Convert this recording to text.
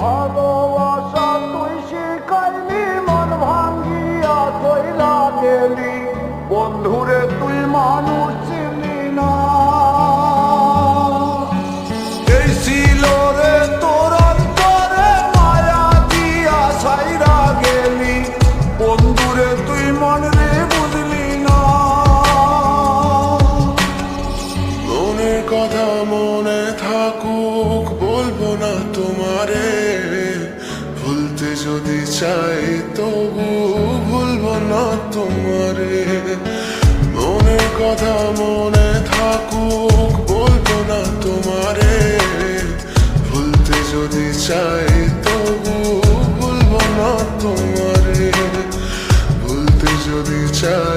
ভালোবাসা তুই শিখাইলি, মন ভাঙ্গিয়া চইলা গেলি, বন্ধুরে তুই মানুষ চিনি না। এই ছিল রে তোর অন্তরে মায়া দিয়া ছাইরা গেলি, বন্ধুরে তুই মন রে বুঝলি না। মনের কথা মনে থাকুক বলবো না তোমারে, ভুলতে যদি চাই তবু ভুলবো না তোমারে। মনের কথা মনে থাকুক বলবো না তোমারে, ভুলতে যদি চাই তবু ভুলবো না তোমারে। ভুলতে যদি চাই